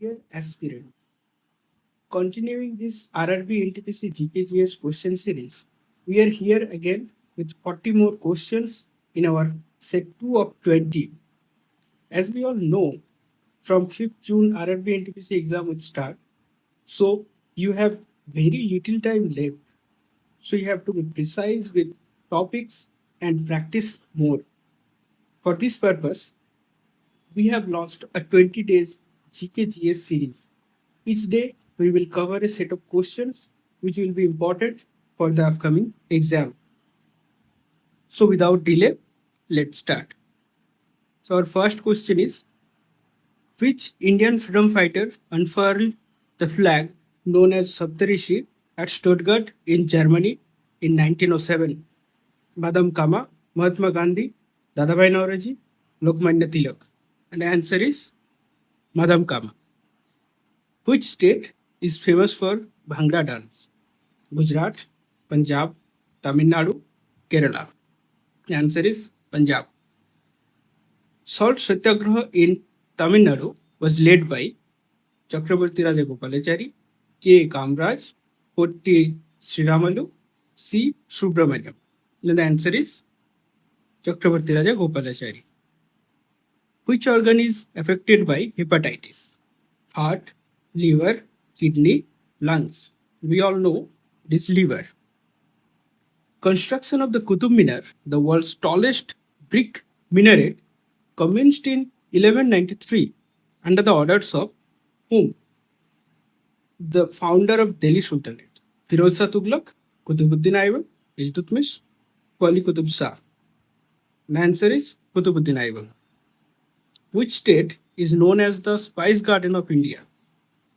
Dear aspirants, continuing this RRB NTPC GKGS question series, we are here again with 40 more questions in our set 2 of 20. As we all know, from 5th June RRB NTPC exam will start, so you have very little time left. So you have to be precise with topics and practice more. For this purpose, we have launched a 20 days GKGS series. Each day, we will cover a set of questions which will be important for the upcoming exam. So, without delay, let's start. So, our first question is, which Indian freedom fighter unfurled the flag known as Saptarishi at Stuttgart in Germany in 1907? Madam Kama, Mahatma Gandhi, Dadabhai Naoroji, Lokmanya Tilak. And the answer is Madam Kama. Which state is famous for Bhangra dance? Gujarat, Punjab, Tamil Nadu, Kerala. The answer is Punjab. Salt Satyagraha in Tamil Nadu was led by Chakrabarti Raja Gopalachari, K. Kamraj, Potti Sriramalu, C. Subramaniam. Then the answer is Chakrabarti Raja Gopalachari. Which organ is affected by hepatitis? Heart, liver, kidney, lungs. We all know this liver. Construction of the Qutub Minar, the world's tallest brick minaret, commenced in 1193 under the orders of whom? The founder of Delhi Sultanate, Firoz Shah Tughlaq, Qutubuddin Aibak, Iltutmish, Wali Qutub Shah. The answer is Qutubuddin Aibak. Which state is known as the Spice Garden of India?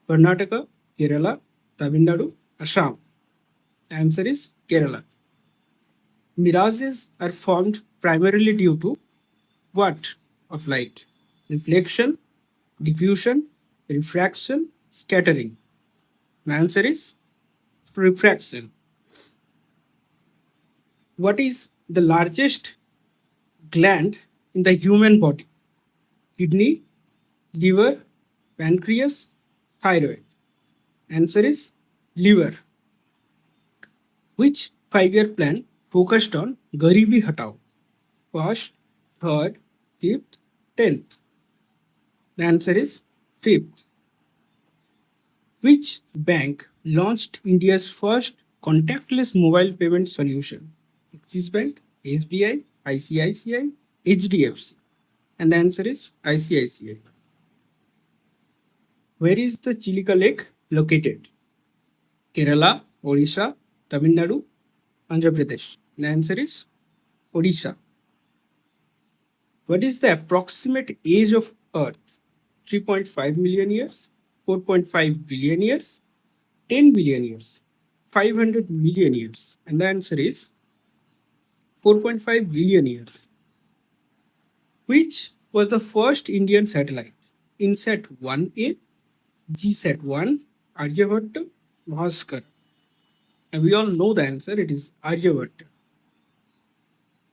Karnataka, Kerala, Tamil Nadu, Assam. The answer is Kerala. Mirages are formed primarily due to what of light? Reflection, diffusion, refraction, scattering. The answer is refraction. What is the largest gland in the human body? Kidney, liver, pancreas, thyroid. Answer is liver. Which 5-year plan focused on Garibi Hatao? First, third, fifth, 10th. The answer is fifth. Which bank launched India's first contactless mobile payment solution? Axis Bank, SBI, ICICI, HDFC. And the answer is ICICI. Where is the Chilika Lake located? Kerala, Odisha, Tamil Nadu, Andhra Pradesh. The answer is Odisha. What is the approximate age of Earth? 3.5 million years, 4.5 billion years, 10 billion years, 500 million years. And the answer is 4.5 billion years. Which was the first Indian satellite? INSAT 1A, GSAT 1, Aryabhatta, Bhaskar. And we all know the answer, it is Aryabhatta.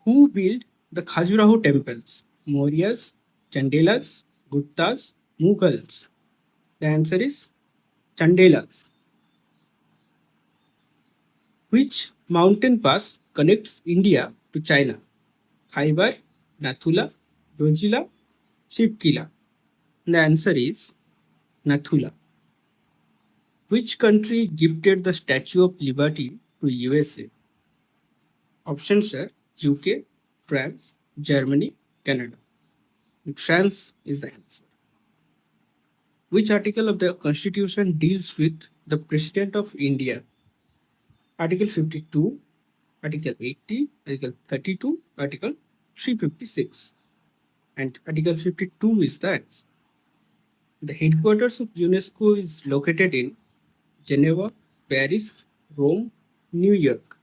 Who built the Khajuraho temples? Mauryas, Chandelas, Guptas, Mughals. The answer is Chandelas. Which mountain pass connects India to China? Khyber, Nathula, Dojila, Shipkila. The answer is Nathula. Which country gifted the Statue of Liberty to USA? Options are UK, France, Germany, Canada. And France is the answer. Which article of the Constitution deals with the President of India? Article 52, Article 80, Article 32, Article 356. And Article 52 is the answer. The headquarters of UNESCO is located in Geneva, Paris, Rome, New York.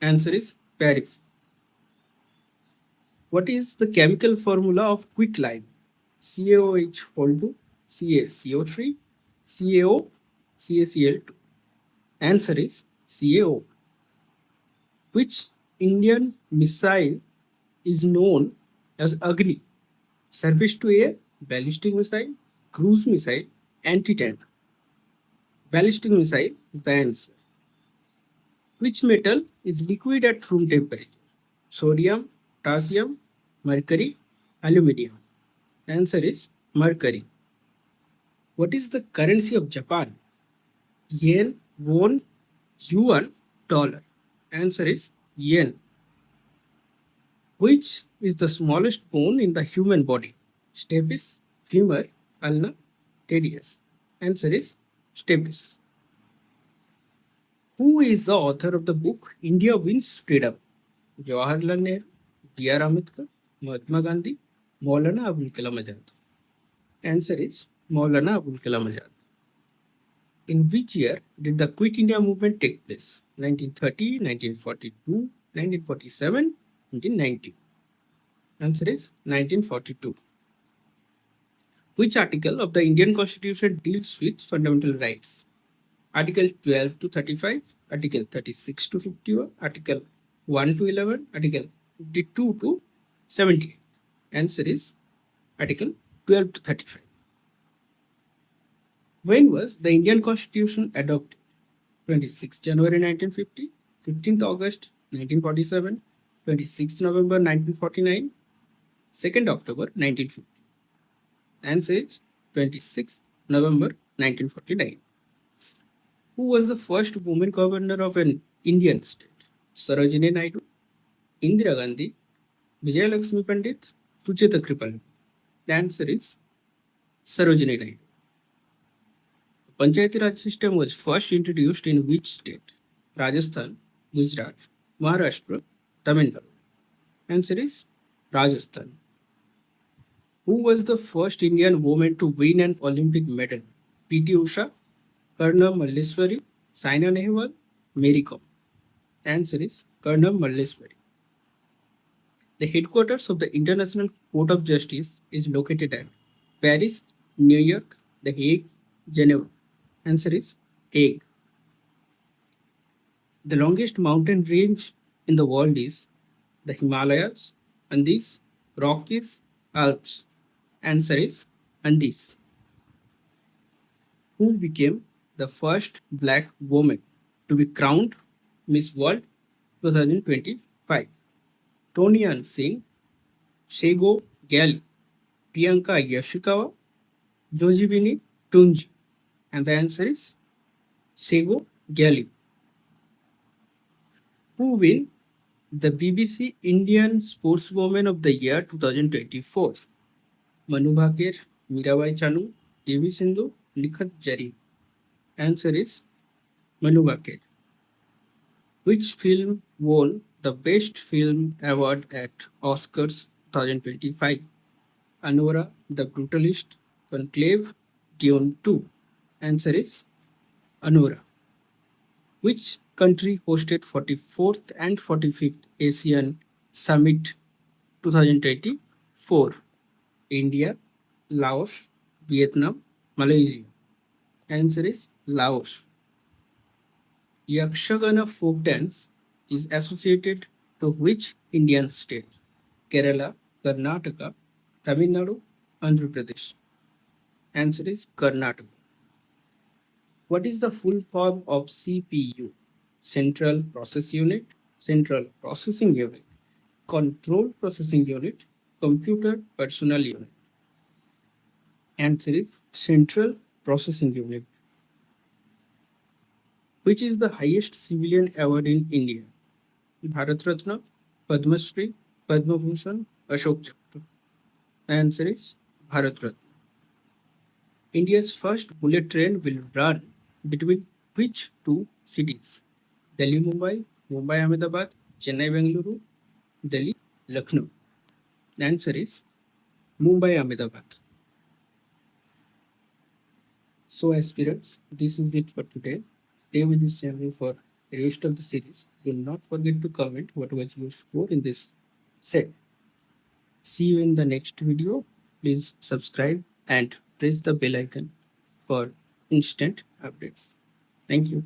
Answer is Paris. What is the chemical formula of quicklime? CaOH whole 2, CaCO3, CaO, CaCl2. Answer is CaO. Which Indian missile is known as Agni? Surface to air, ballistic missile, Cruise missile, anti-tank. Ballistic missile is the answer. Which metal is liquid at room temperature? Sodium, potassium, mercury, aluminium. Answer is mercury. What is the currency of Japan? Yen, won, yuan, dollar. Answer is yen. Which is the smallest bone in the human body? Stapes, femur, ulna, radius. Answer is stapes. Who is the author of the book India Wins Freedom? Jawaharlal Nehru, B.R. Ambedkar, Mahatma Gandhi, Maulana Abul Kalam Azad. Answer is Maulana Abul Kalam Azad. In which year did the Quit India movement take place? 1930, 1942, 1947, 1990. Answer is 1942. Which article of the Indian Constitution deals with fundamental rights? Article 12 to 35, Article 36 to 51, Article 1 to 11, Article 52 to 70. Answer is Article 12 to 35. When was the Indian Constitution adopted? 26 January 1950, 15th August 1947, 26 November 1949, 2nd October 1950. Answer is 26th November 1949. Who was the first woman governor of an Indian state? Sarojini Naidu, Indira Gandhi, Vijay Lakshmi Pandit, Sucheta Kripal. The answer is Sarojini Naidu. The Panchayati Raj system was first introduced in which state? Rajasthan, Gujarat, Maharashtra, Tamil Nadu. Answer is Rajasthan. Who was the first Indian woman to win an Olympic medal? P.T. Usha, Karnam Malleswari, Saina Nehwal, Mary Kom. Answer is Karnam Malleswari. The headquarters of the International Court of Justice is located at Paris, New York, The Hague, Geneva. Answer is Hague. The longest mountain range in the world is the Himalayas, Andes, Rockies, Alps. Answer is Andes. Who became the first black woman to be crowned Miss World 2025? Tonian Singh, Sego Gali, Priyanka Yashikawa, Jojibini Tunji. And the answer is Sego Gali. Who win the BBC Indian Sportswoman of the Year 2024? Manu Bhaker, Mirabai Chanu, PV Sindhu, Nikhat Jari. Answer is Manu Bhaker. Which film won the Best Film Award at Oscars 2025? Anora, The Brutalist, Conclave, Dune 2. Answer is Anora. Which country hosted 44th and 45th ASEAN Summit 2024? India, Laos, Vietnam, Malaysia. Answer is Laos. Yakshagana folk dance is associated to which Indian state? Kerala, Karnataka, Tamil Nadu, Andhra Pradesh. Answer is Karnataka. What is the full form of CPU? Central Process Unit, Central Processing Unit, Control Processing Unit, Computer Personal Unit. Answer is Central Processing Unit. Which is the highest civilian award in India? Bharat Ratna, Padma Shri, Padma Bhushan, Ashok Chakra. Answer is Bharat Ratna. India's first bullet train will run between which two cities? Delhi Mumbai, Mumbai Ahmedabad, Chennai Bengaluru, Delhi Lucknow. The answer is Mumbai Ahmedabad. So aspirants, this is it for today. Stay with this channel for the rest of the series. Do not forget to comment what was your score in this set. See you in the next video. Please subscribe and press the bell icon for instant updates. Thank you.